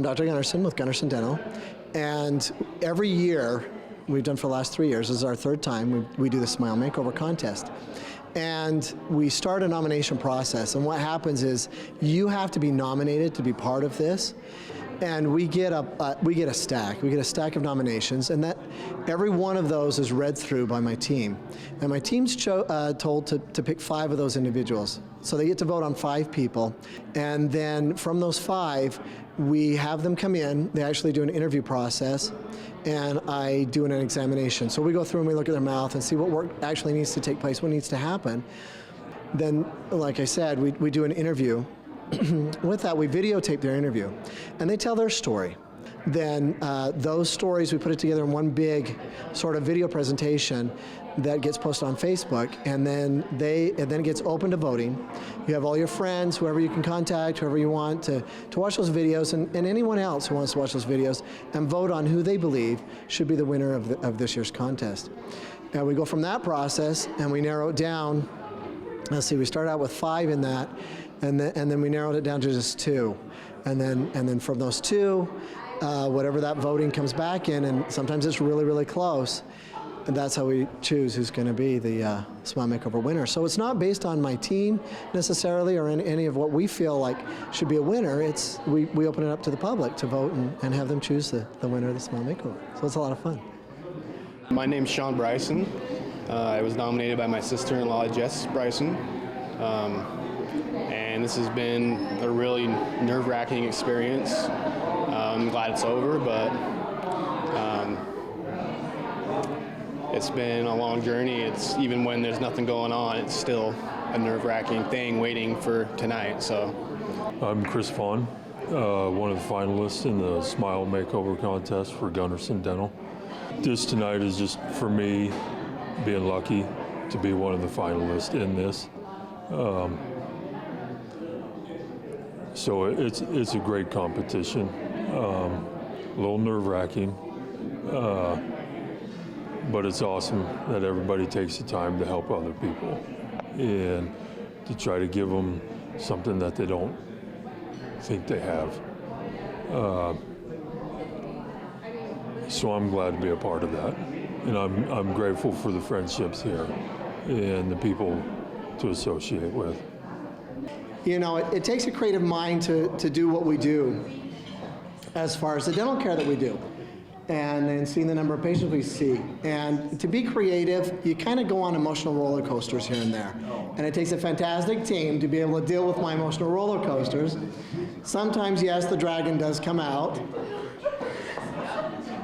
Dr. Gunnerson with Gunnerson Dental, and every year, we've done for the last 3 years, this is our third time, we do the Smile Makeover Contest. And we start a nomination process, and what happens is you have to be nominated to be part of this, and we get a stack of nominations, and that every one of those is read through by my team, and my team's told to pick 5 of those individuals. So they get to vote on 5 people, and then from those 5, we have them come in. They actually do an interview process, and I do an examination. So we go through and we look at their mouth and see what work actually needs to take place, what needs to happen. Then, like I said, we do an interview. With that, we videotape their interview, and they tell their story. Then those stories, we put it together in one big sort of video presentation that gets posted on Facebook, and then it gets open to voting. You have all your friends, whoever you can contact, whoever you want to watch those videos, and anyone else who wants to watch those videos, and vote on who they believe should be the winner of this year's contest. And we go from that process, and we narrow it down. Let's see, we start out with 5 in that, and then we narrowed it down to just 2. And then from those 2, whatever that voting comes back in, and sometimes it's really, really close, and that's how we choose who's going to be the Smile Makeover winner. So it's not based on my team necessarily or any of what we feel like should be a winner. It's we open it up to the public to vote and have them choose the winner of the Smile Makeover. So it's a lot of fun. My name's Sean Bryson. I was nominated by my sister-in-law, Jess Bryson. And this has been a really nerve-wracking experience. I'm glad it's over, but it's been a long journey. It's even when there's nothing going on, it's still a nerve-wracking thing waiting for tonight. So, I'm Chris Vaughn, one of the finalists in the Smile Makeover Contest for Gunnerson Dental. This tonight is just for me being lucky to be one of the finalists in this. So it's a great competition. A little nerve-wracking. But it's awesome that everybody takes the time to help other people and to try to give them something that they don't think they have. So I'm glad to be a part of that. And I'm grateful for the friendships here and the people to associate with. You know, it takes a creative mind to do what we do as far as the dental care that we do. And seeing the number of patients we see. And to be creative, you kind of go on emotional roller coasters here and there. And it takes a fantastic team to be able to deal with my emotional roller coasters. Sometimes, yes, the dragon does come out.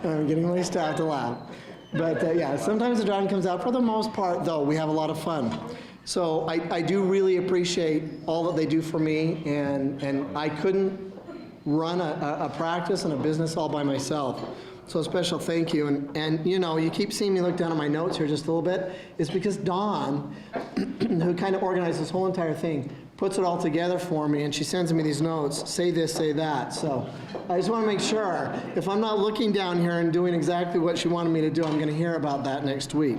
I'm getting really staffed to laugh. But yeah, sometimes the dragon comes out. For the most part, though, we have a lot of fun. So I do really appreciate all that they do for me, and I couldn't run a practice and a business all by myself. So a special thank you, and you know, you keep seeing me look down at my notes here just a little bit. It's because Dawn, who kind of organized this whole entire thing, puts it all together for me, and she sends me these notes, say this, say that. So I just want to make sure, if I'm not looking down here and doing exactly what she wanted me to do, I'm going to hear about that next week.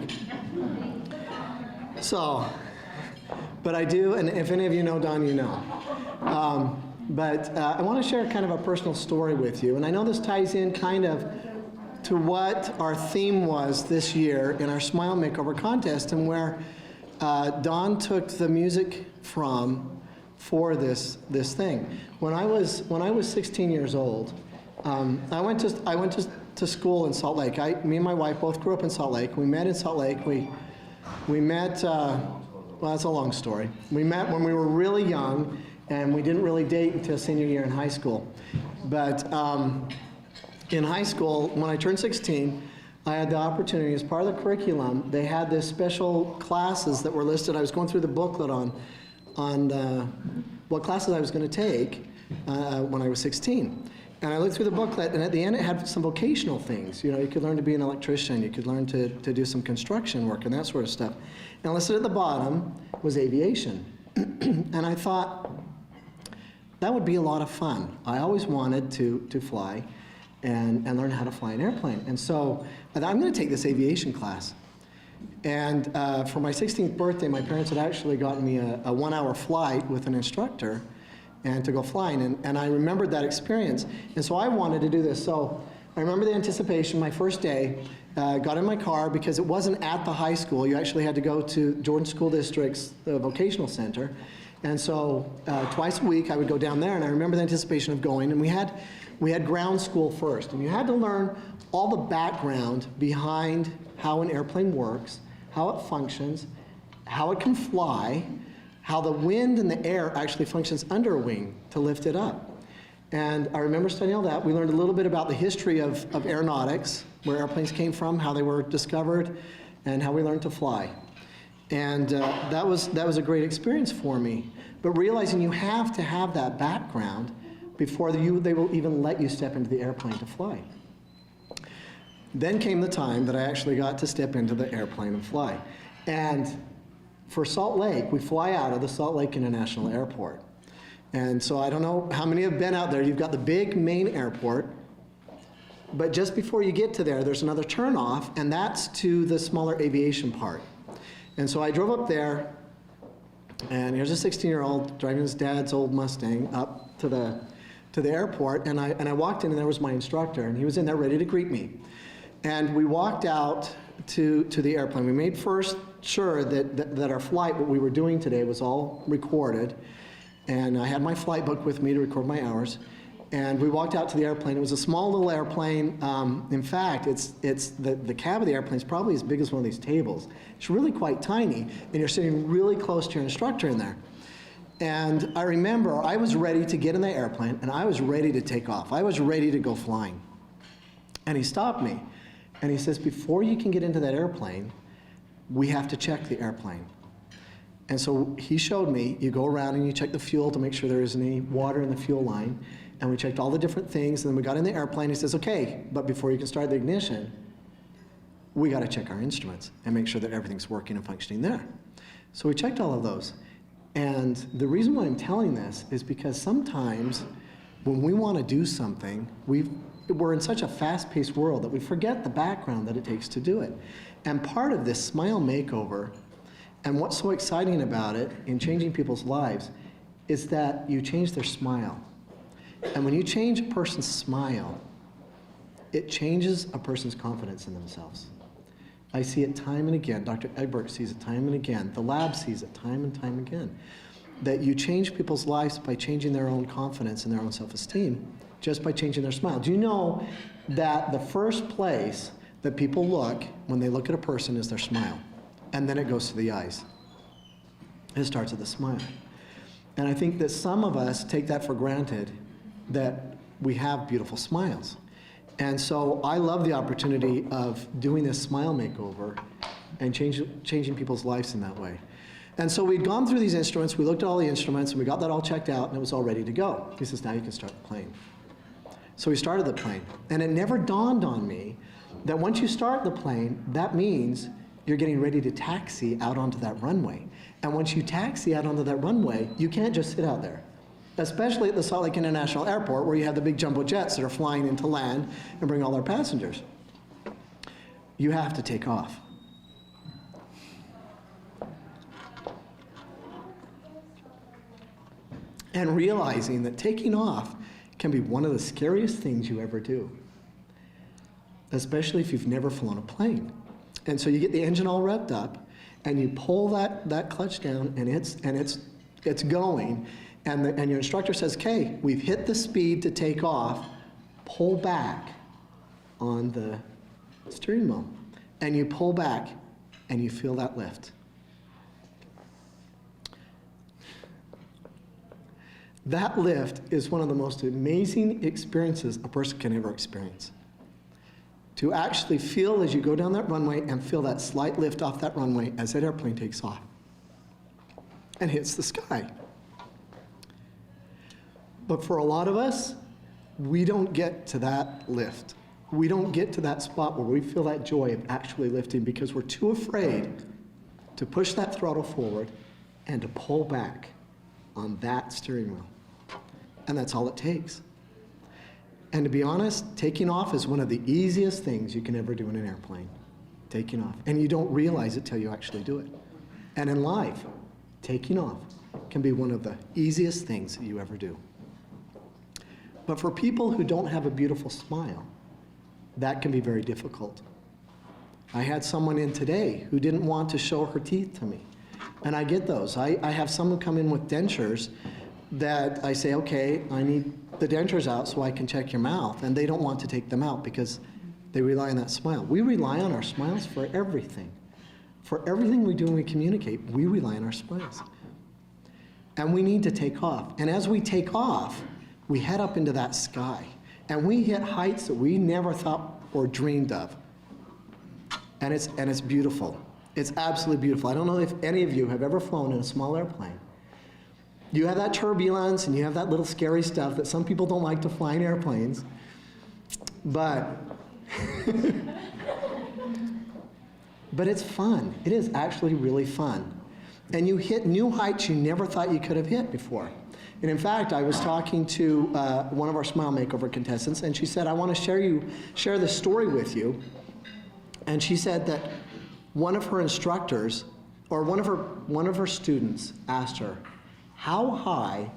So, but I do, and if any of you know Dawn, you know. But I want to share kind of a personal story with you, and I know this ties in kind of to what our theme was this year in our Smile Makeover Contest, and where Dawn took the music from for this thing. When I was 16 years old, I went to school in Salt Lake. Me and my wife both grew up in Salt Lake. We met in Salt Lake. We met. Well, that's a long story. We met when we were really young, and we didn't really date until senior year in high school. But in high school, when I turned 16, I had the opportunity, as part of the curriculum, they had this special classes that were listed. I was going through the booklet on what classes I was going to take when I was 16. And I looked through the booklet, and at the end it had some vocational things. You know, you could learn to be an electrician, you could learn to do some construction work and that sort of stuff. And listed at the bottom was aviation. And I thought, that would be a lot of fun. I always wanted to fly and learn how to fly an airplane. And so I thought, I'm going to take this aviation class. And for my 16th birthday, my parents had actually gotten me a 1-hour flight with an instructor. and to go flying. And I remembered that experience. And so I wanted to do this. So I remember the anticipation, my first day, got in my car because it wasn't at the high school. You actually had to go to Jordan School District's vocational center. And so twice a week I would go down there, and I remember the anticipation of going. And we had ground school first. And you had to learn all the background behind how an airplane works, how it functions, how it can fly, how the wind and the air actually functions under a wing to lift it up. And I remember studying all that. We learned a little bit about the history of aeronautics, where airplanes came from, how they were discovered, and how we learned to fly. And that was a great experience for me. But realizing you have to have that background before they will even let you step into the airplane to fly. Then came the time that I actually got to step into the airplane and fly. And for Salt Lake, we fly out of the Salt Lake International Airport. And so I don't know how many have been out there. You've got the big main airport, but just before you get to there, there's another turnoff, and that's to the smaller aviation part. And so I drove up there, and here's a 16-year-old driving his dad's old Mustang up to the airport, and I walked in, and there was my instructor, and he was in there ready to greet me. And we walked out to the airplane. We made first sure that our flight, what we were doing today, was all recorded. And I had my flight book with me to record my hours. And we walked out to the airplane. It was a small little airplane. In fact, the cab of the airplane is probably as big as one of these tables. It's really quite tiny, and you're sitting really close to your instructor in there. And I remember I was ready to get in the airplane, and I was ready to take off. I was ready to go flying. And he stopped me, and he says, before you can get into that airplane, we have to check the airplane. And so he showed me, you go around and you check the fuel to make sure there isn't any water in the fuel line. And we checked all the different things, and then we got in the airplane. He says, okay, but before you can start the ignition, we got to check our instruments and make sure that everything's working and functioning there. So we checked all of those. And the reason why I'm telling this is because sometimes when we want to do something, we're in such a fast-paced world that we forget the background that it takes to do it. And part of this smile makeover, and what's so exciting about it in changing people's lives, is that you change their smile. And when you change a person's smile, it changes a person's confidence in themselves. I see it time and again. Dr. Egbert sees it time and again. The lab sees it time and time again. That you change people's lives by changing their own confidence and their own self-esteem, just by changing their smile. Do you know that the first place that people look when they look at a person is their smile? And then it goes to the eyes. It starts at the smile. And I think that some of us take that for granted, that we have beautiful smiles. And so I love the opportunity of doing this smile makeover and changing people's lives in that way. And so we'd gone through these instruments, we looked at all the instruments, and we got that all checked out, and it was all ready to go. He says, now you can start the plane. So we started the plane. And it never dawned on me that once you start the plane, that means you're getting ready to taxi out onto that runway. And once you taxi out onto that runway, you can't just sit out there. Especially at the Salt Lake International Airport, where you have the big jumbo jets that are flying into land and bring all their passengers. You have to take off. And realizing that taking off can be one of the scariest things you ever do, especially if you've never flown a plane. And so you get the engine all revved up, and you pull that clutch down, and it's going. And your instructor says, okay, we've hit the speed to take off, pull back on the steering wheel. And you pull back, and you feel that lift. That lift is one of the most amazing experiences a person can ever experience. To actually feel as you go down that runway and feel that slight lift off that runway as that airplane takes off and hits the sky. But for a lot of us, we don't get to that lift. We don't get to that spot where we feel that joy of actually lifting because we're too afraid to push that throttle forward and to pull back on that steering wheel. And that's all it takes. And to be honest, taking off is one of the easiest things you can ever do in an airplane. Taking off. And you don't realize it till you actually do it. And in life, taking off can be one of the easiest things that you ever do. But for people who don't have a beautiful smile, that can be very difficult. I had someone in today who didn't want to show her teeth to me. And I get those. I have someone come in with dentures that I say, okay, I need the dentures out so I can check your mouth. And they don't want to take them out because they rely on that smile. We rely on our smiles for everything. For everything we do when we communicate, we rely on our smiles. And we need to take off. And as we take off, we head up into that sky. And we hit heights that we never thought or dreamed of. And it's beautiful. It's absolutely beautiful. I don't know if any of you have ever flown in a small airplane. You have that turbulence and you have that little scary stuff that some people don't like to fly in airplanes. But, but it's fun. It is actually really fun. And you hit new heights you never thought you could have hit before. And in fact, I was talking to one of our Smile Makeover contestants, and she said, I want to share this story with you. And she said that one of her instructors, or one of her students asked her, how high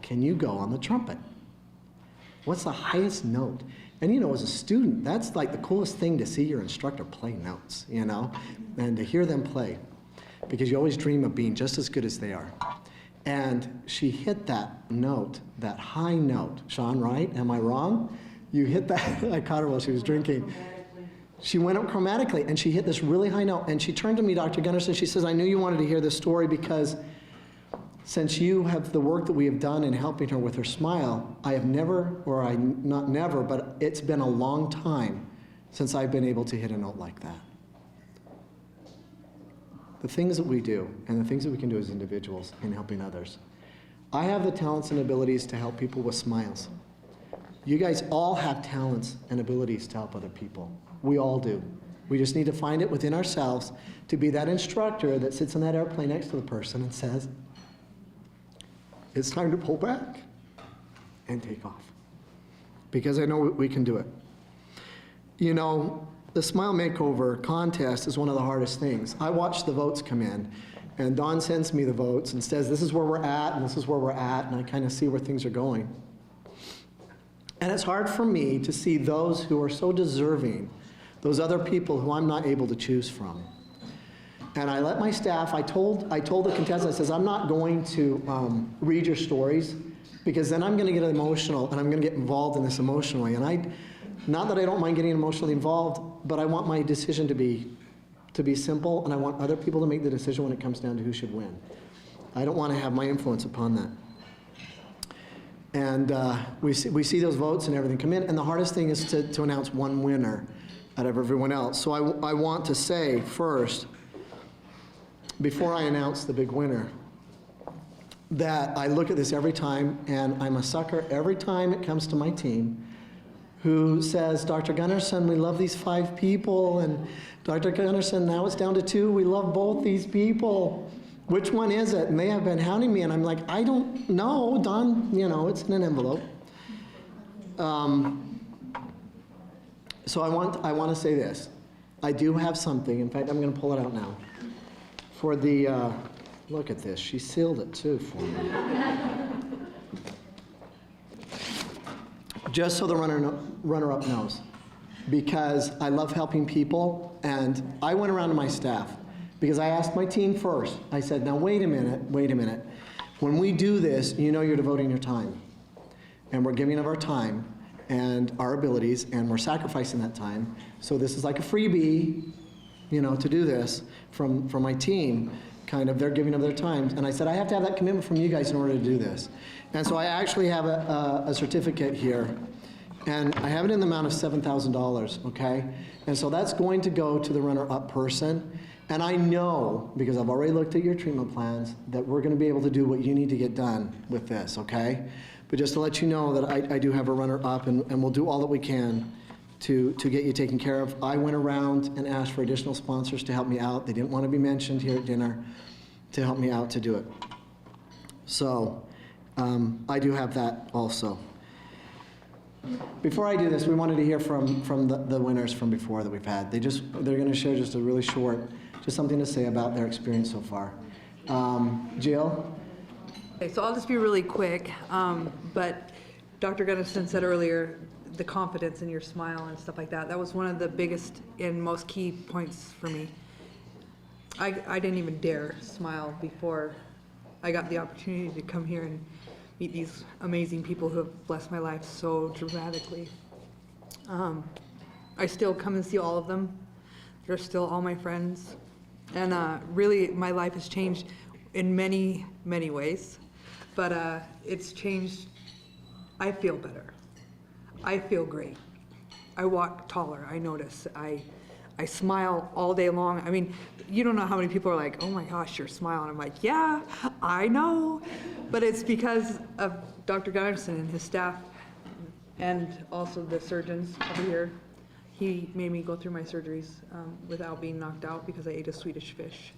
can you go on the trumpet? What's the highest note? And you know, as a student, that's like the coolest thing to see your instructor play notes, you know, and to hear them play, because you always dream of being just as good as they are. And she hit that note, that high note. Sean, right? Am I wrong? You hit that. I caught her while she was drinking. She went up chromatically, and she hit this really high note. And she turned to me, Dr. Gunnerson, she says, I knew you wanted to hear this story because since you have the work that we have done in helping her with her smile, I have never, or not never, but it's been a long time since I've been able to hit a note like that. The things that we do and the things that we can do as individuals in helping others. I have the talents and abilities to help people with smiles. You guys all have talents and abilities to help other people. We all do. We just need to find it within ourselves to be that instructor that sits in that airplane next to the person and says, it's time to pull back and take off. Because I know we can do it. You know, the Smile Makeover contest is one of the hardest things. I watch the votes come in, and Dawn sends me the votes and says, this is where we're at, and this is where we're at, and I kind of see where things are going. And it's hard for me to see those who are so deserving, those other people who I'm not able to choose from. And I let my staff, I told the contestant, I says, I'm not going to read your stories, because then I'm going to get emotional, and I'm going to get involved in this emotionally. And not that I don't mind getting emotionally involved, but I want my decision to be simple, and I want other people to make the decision when it comes down to who should win. I don't want to have my influence upon that. And we see those votes and everything come in, and the hardest thing is to announce one winner out of everyone else. So I want to say first, before I announce the big winner, that I look at this every time, and I'm a sucker every time it comes to my team who says, Dr. Gunnerson, we love these 5 people, and Dr. Gunnerson, now it's down to 2. We love both these people. Which one is it? And they have been hounding me, and I'm like, I don't know, Don, you know, it's in an envelope. So I want to say this. I do have something. In fact, I'm going to pull it out now. For the, look at this. She sealed it, too, for me. Just so the runner-up knows, because I love helping people, and I went around to my staff, because I asked my team first. I said, now wait a minute. When we do this, you know you're devoting your time, and we're giving of our time and our abilities, and we're sacrificing that time. So this is like a freebie, you know, to do this from my team. Kind of, they're giving of their time. And I said, I have to have that commitment from you guys in order to do this. And so I actually have a certificate here. And I have it in the amount of $7,000, okay? And so that's going to go to the runner-up person. And I know, because I've already looked at your treatment plans, that we're going to be able to do what you need to get done with this, okay? But just to let you know that I do have a runner-up, and we'll do all that we can to get you taken care of. I went around and asked for additional sponsors to help me out. They didn't want to be mentioned here at dinner to help me out to do it. So I do have that also. Before I do this, we wanted to hear from the winners from before that we've had. They're going to share just a really short, just something to say about their experience so far. Jill, Okay, so I'll just be really quick, but Dr. Gunnerson said earlier, the confidence in your smile and stuff like that, that was one of the biggest and most key points for me. I didn't even dare smile before I got the opportunity to come here and meet these amazing people who have blessed my life so dramatically. I still come and see all of them. They're still all my friends. And really, my life has changed in many, many ways. But it's changed. I feel better. I feel great. I walk taller, I notice. I smile all day long. I mean, you don't know how many people are like, oh my gosh, you're smiling. I'm like, yeah, I know. But it's because of Dr. Gunnerson and his staff, and also the surgeons over here. He made me go through my surgeries without being knocked out because I ate a Swedish fish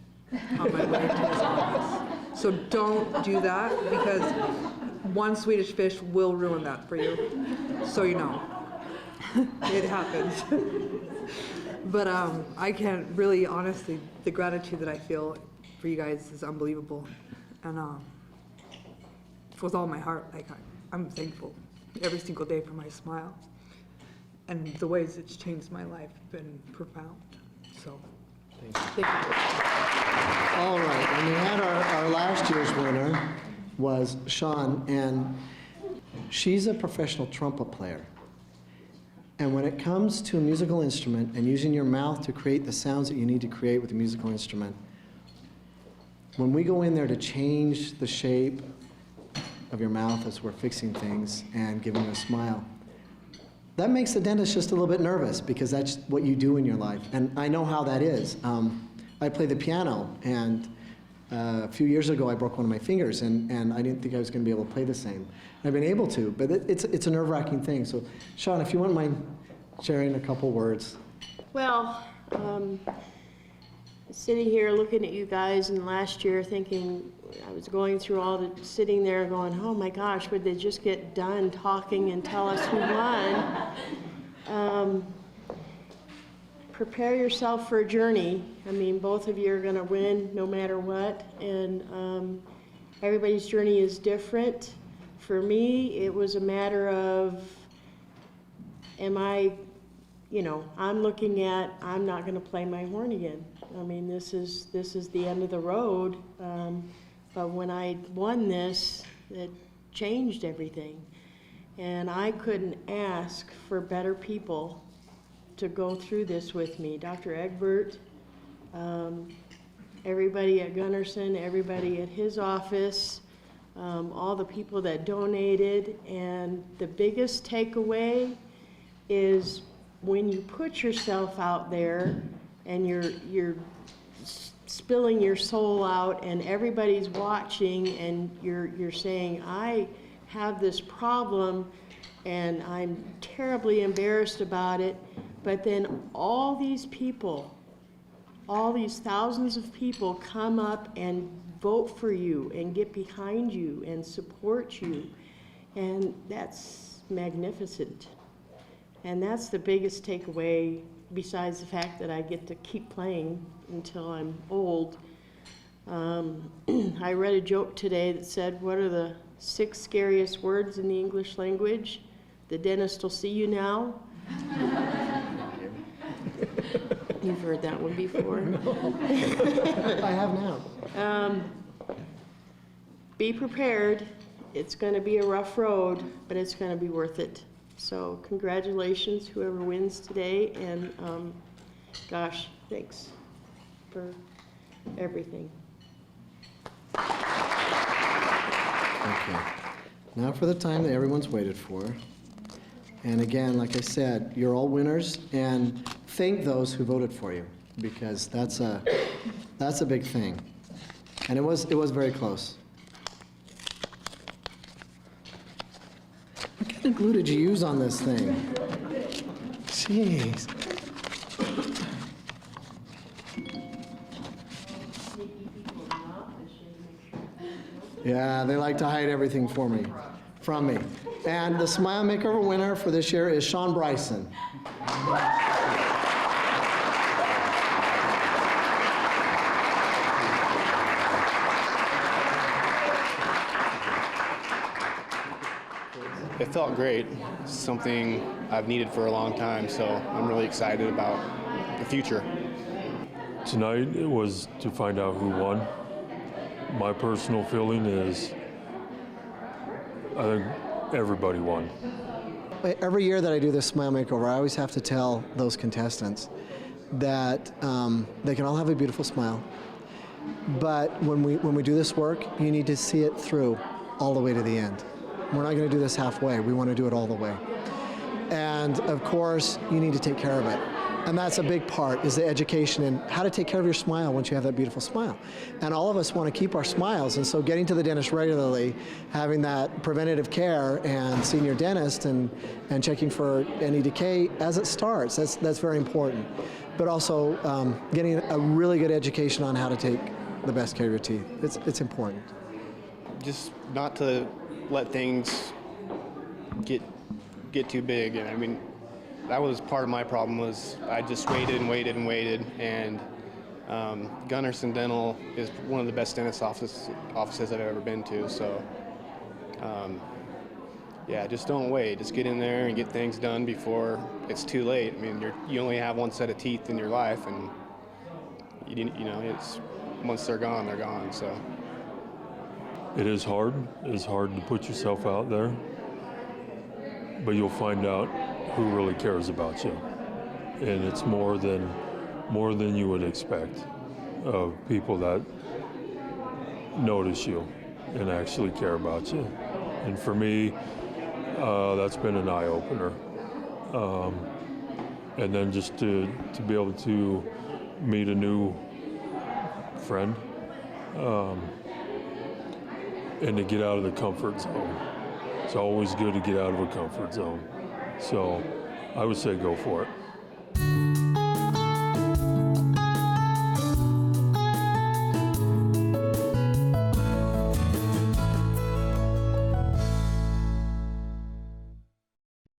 on my way to his office. So don't do that, because one Swedish fish will ruin that for you. So you know, it happens. But I can't really, honestly, the gratitude that I feel for you guys is unbelievable. And with all my heart, like I'm thankful every single day for my smile. And the ways it's changed my life have been profound. So, thank you. All right, and we had our last year's winner was Sean, and she's a professional trumpet player. And when it comes to a musical instrument and using your mouth to create the sounds that you need to create with a musical instrument, when we go in there to change the shape of your mouth as we're fixing things and giving you a smile, that makes the dentist just a little bit nervous, because that's what you do in your life. And I know how that is. I play the piano, and a few years ago I broke one of my fingers, and I didn't think I was going to be able to play the same. I've been able to, but it's a nerve-wracking thing. So, Sean, if you wouldn't mind sharing a couple words. Well, sitting here looking at you guys, and last year thinking, I was going through all the, sitting there going, oh my gosh, would they just get done talking and tell us who won? Prepare yourself for a journey. I mean, both of you are going to win no matter what, and everybody's journey is different. For me, it was a matter of, am I, I'm looking at, I'm not going to play my horn again. I mean, this is the end of the road. But when I won this, it changed everything. And I couldn't ask for better people to go through this with me. Dr. Egbert, everybody at Gunnerson, everybody at his office, all the people that donated. And the biggest takeaway is when you put yourself out there and you're spilling your soul out and everybody's watching, and you're saying, I have this problem and I'm terribly embarrassed about it, but then all these people, all these thousands of people come up and vote for you and get behind you and support you, and that's magnificent. And that's the biggest takeaway, besides the fact that I get to keep playing until I'm old. I read a joke today that said, what are the 6 scariest words in the English language? The dentist will see you now. You've heard that one before. I have now. Be prepared. It's going to be a rough road, but it's going to be worth it. So congratulations, whoever wins today, and gosh, thanks for everything. Okay. Now for the time that everyone's waited for. And again, like I said, you're all winners, and thank those who voted for you, because that's a big thing. And it was very close. What kind of glue did you use on this thing? Jeez. Yeah, they like to hide everything from me. And the Smile Makeover winner for this year is Sean Bryson. it felt great. It's something I've needed for a long time, so I'm really excited about the future. Tonight it was to find out who won. My personal feeling is I think everybody won. Every year that I do this smile makeover, I always have to tell those contestants that they can all have a beautiful smile, but when we do this work, you need to see it through all the way to the end. We're not going to do this halfway. We want to do it all the way. And of course, you need to take care of it. And that's a big part, is the education in how to take care of your smile once you have that beautiful smile. And all of us want to keep our smiles, and so getting to the dentist regularly, having that preventative care and seeing your dentist and checking for any decay as it starts, that's very important. But also getting a really good education on how to take the best care of your teeth. It's important. Just not to let things get too big. And I mean, that was part of my problem, was I just waited and waited and waited. And Gunnerson Dental is one of the best dentist offices I've ever been to. So yeah, just don't wait. Just get in there and get things done before it's too late. I mean, you only have one set of teeth in your life, and you know, it's once they're gone, they're gone. So It is hard. It's hard to put yourself out there, but you'll find out who really cares about you, and it's more than you would expect of people that notice you and actually care about you. And for me, that's been an eye-opener. And then just to be able to meet a new friend, and to get out of the comfort zone. It's always good to get out of a comfort zone. So I would say go for it.